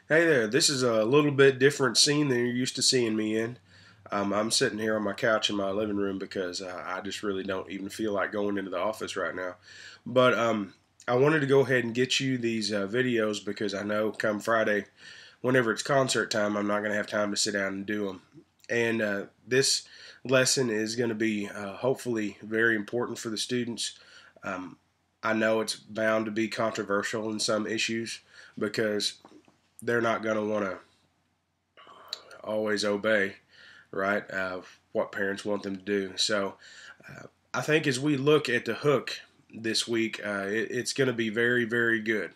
Hey there, this is a little bit different scene than you're used to seeing me in. I'm sitting here on my couch in my living room because I just really don't even feel like going into the office right now. But I wanted to go ahead and get you these videos because I know come Friday, whenever it's concert time, I'm not going to have time to sit down and do them. And this lesson is going to be hopefully very important for the students. Um, I know it's bound to be controversial in some issues because they're not going to want to always obey, right? What parents want them to do. So I think as we look at the hook this week, it's going to be very, very good.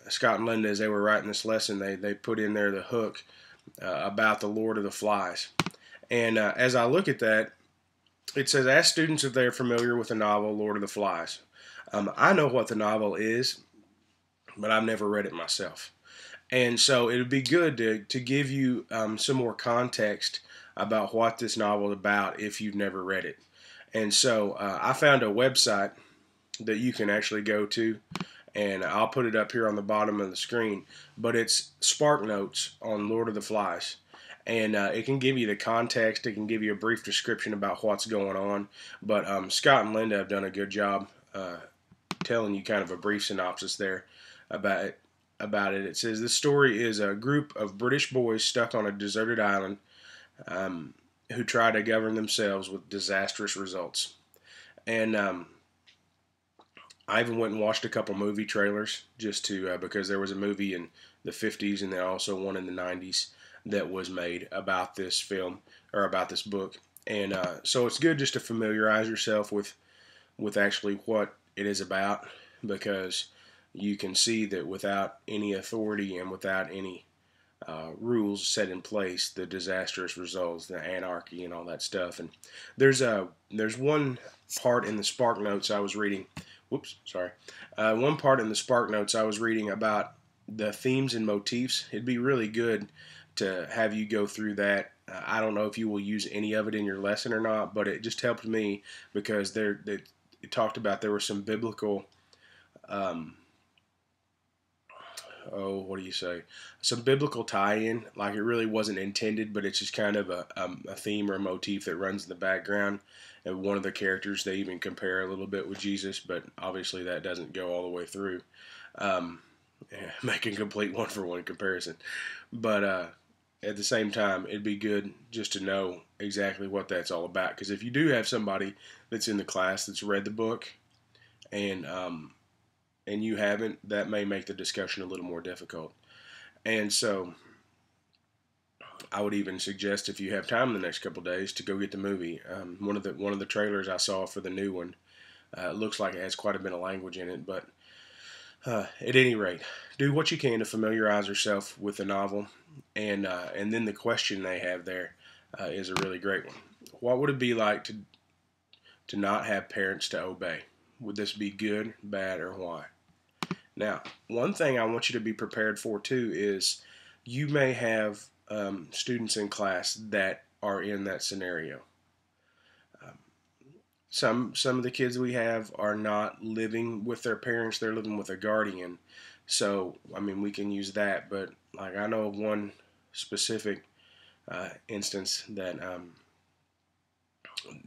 Scott and Linda, as they were writing this lesson, they put in there the hook about the Lord of the Flies. And as I look at that, it says, ask students if they're familiar with the novel Lord of the Flies. I know what the novel is, but I've never read it myself. And so it would be good to give you some more context about what this novel is about if you've never read it. And so I found a website that you can actually go to, and I'll put it up here on the bottom of the screen. But it's Spark Notes on Lord of the Flies. And it can give you the context. It can give you a brief description about what's going on. But Scott and Linda have done a good job telling you kind of a brief synopsis there about it. It says this story is a group of British boys stuck on a deserted island um, who try to govern themselves with disastrous results. And I even went and watched a couple movie trailers just to because there was a movie in the 50s and then also one in the 90s that was made about this film or about this book. And so it's good just to familiarize yourself with actually what it is about because you can see that without any authority and without any rules set in place, the disastrous results, the anarchy, and all that stuff. And there's one part in the Spark Notes I was reading. Whoops, sorry. One part in the Spark Notes I was reading about the themes and motifs. It'd be really good to have you go through that. I don't know if you will use any of it in your lesson or not, but it just helped me because it talked about there were some biblical um, what do you say? Some biblical tie-in. Like it really wasn't intended, but it's just kind of a theme or a motif that runs in the background. And one of the characters they even compare a little bit with Jesus, but obviously that doesn't go all the way through. Um, Making complete one-for-one comparison, but at the same time, it'd be good just to know exactly what that's all about. Because if you do have somebody that's in the class that's read the book and and you haven't, that may make the discussion a little more difficult. And so I would even suggest if you have time in the next couple of days to go get the movie. One of the trailers I saw for the new one looks like it has quite a bit of language in it, but at any rate, do what you can to familiarize yourself with the novel, and then the question they have there is a really great one. What would it be like to not have parents to obey? Would this be good, bad, or why? Now, one thing I want you to be prepared for too is you may have students in class that are in that scenario. Um, some of the kids we have are not living with their parents; they're living with a guardian. So, I mean, we can use that. But like I know of one specific instance that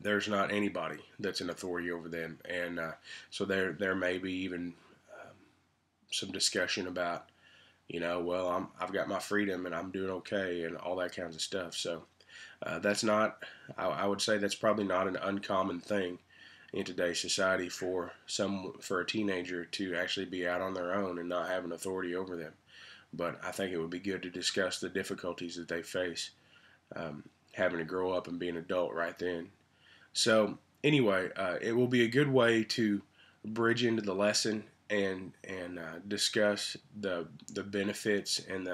there's not anybody that's an authority over them, and so there may be even some discussion about well, I've got my freedom and I'm doing okay and all that kinds of stuff. So that's not, I would say that's probably not an uncommon thing in today's society for a teenager to actually be out on their own and not have an authority over them. But I think it would be good to discuss the difficulties that they face having to grow up and be an adult right then. So anyway, it will be a good way to bridge into the lesson and discuss the benefits and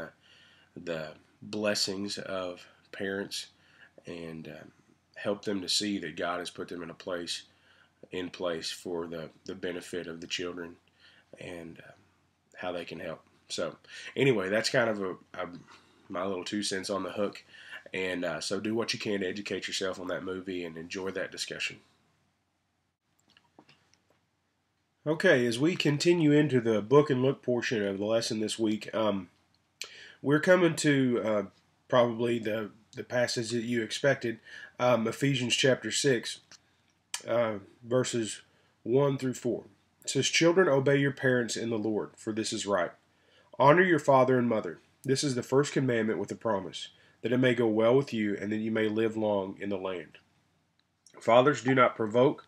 the blessings of parents and help them to see that God has put them in place for the benefit of the children and how they can help. So anyway, that's kind of my little 2 cents on the hook. And so do what you can to educate yourself on that movie and enjoy that discussion. Okay, as we continue into the book and look portion of the lesson this week, we're coming to probably the passage that you expected, Ephesians chapter 6, verses 1 through 4. It says, "Children, obey your parents in the Lord, for this is right. Honor your father and mother. This is the first commandment with a promise, that it may go well with you and that you may live long in the land. Fathers, do not provoke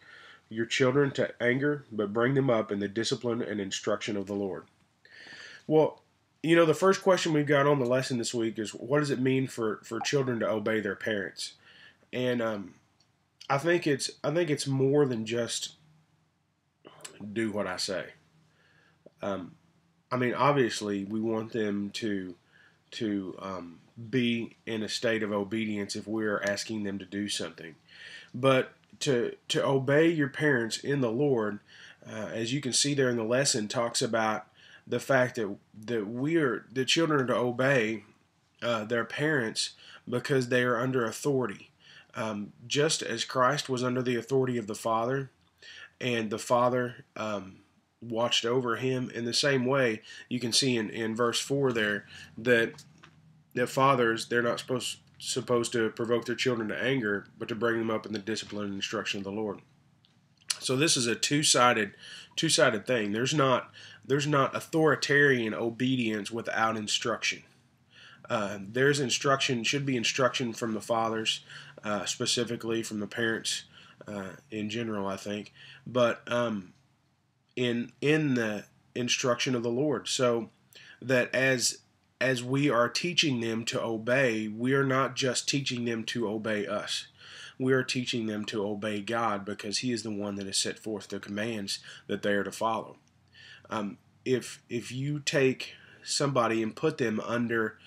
your children to anger, but bring them up in the discipline and instruction of the Lord." Well, the first question we've got on the lesson this week is, what does it mean for children to obey their parents? And I think it's more than just do what I say. Obviously, we want them to be in a state of obedience if we're asking them to do something. But to obey your parents in the Lord, as you can see there in the lesson, talks about the fact that the children are to obey their parents because they are under authority. Just as Christ was under the authority of the Father, and the Father watched over him, in the same way, you can see in verse 4 there that fathers, they're not supposed to provoke their children to anger, but to bring them up in the discipline and instruction of the Lord. So this is a two-sided thing. There's not authoritarian obedience without instruction. There's instruction, should be instruction from the fathers, specifically from the parents in general, I think, but in the instruction of the Lord, so that as we are teaching them to obey, we are not just teaching them to obey us. We are teaching them to obey God, because He is the one that has set forth the commands that they are to follow. If you take somebody and put them under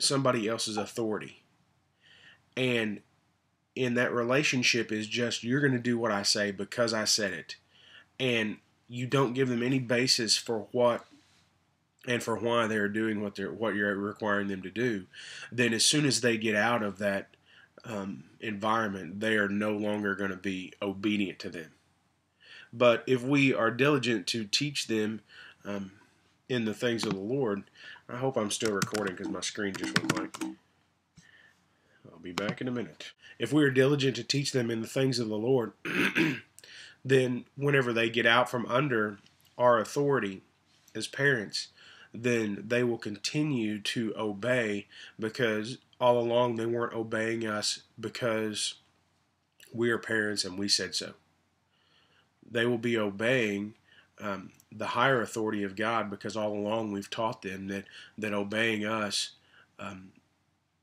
somebody else's authority, and in that relationship is just, you're going to do what I say because I said it, and you don't give them any basis for what and for why they're doing what you're requiring them to do, then as soon as they get out of that environment, they are no longer going to be obedient to them. But if we are diligent to teach them in the things of the Lord, I hope I'm still recording because my screen just went blank. I'll be back in a minute. If we are diligent to teach them in the things of the Lord, then whenever they get out from under our authority as parents, then they will continue to obey, because all along they weren't obeying us because we are parents and we said so. They will be obeying the higher authority of God, because all along we've taught them that obeying us,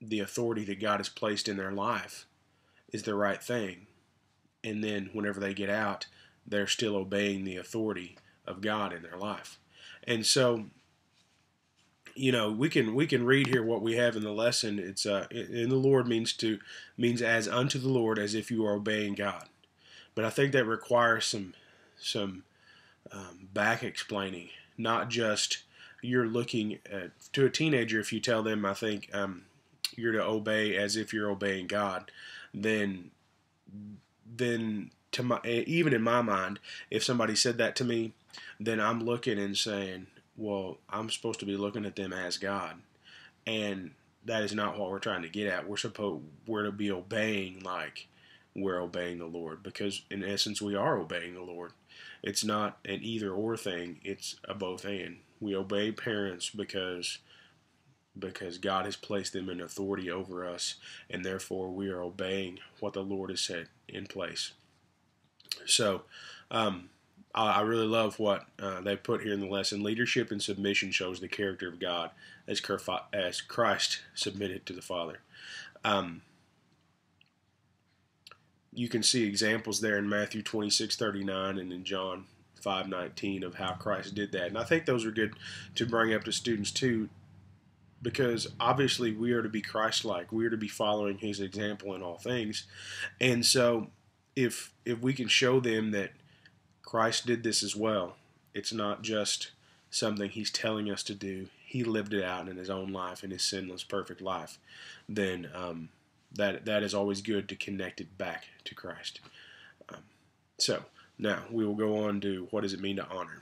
the authority that God has placed in their life, is the right thing. And then whenever they get out, they're still obeying the authority of God in their life. And so, we can read here what we have in the lesson. It's in the Lord means as unto the Lord, as if you are obeying God. But I think that requires some back explaining, not just you're looking at, to a teenager. If you tell them, I think you're to obey as if you're obeying God, then even in my mind, if somebody said that to me, then I'm looking and saying, well, I'm supposed to be looking at them as God, and that is not what we're trying to get at. We're to be obeying like we're obeying the Lord, because in essence we are obeying the Lord. It's not an either or thing, it's a both and. We obey parents because God has placed them in authority over us, and therefore we are obeying what the Lord has set in place. So I really love what they put here in the lesson. Leadership and submission shows the character of God as Christ submitted to the Father. You can see examples there in Matthew 26:39 and in John 5:19 of how Christ did that. And I think those are good to bring up to students too, because obviously we are to be Christ-like. We are to be following His example in all things. And so if we can show them that Christ did this as well, it's not just something He's telling us to do. He lived it out in His own life, in His sinless, perfect life. Then that is always good to connect it back to Christ. So now we will go on to, what does it mean to honor?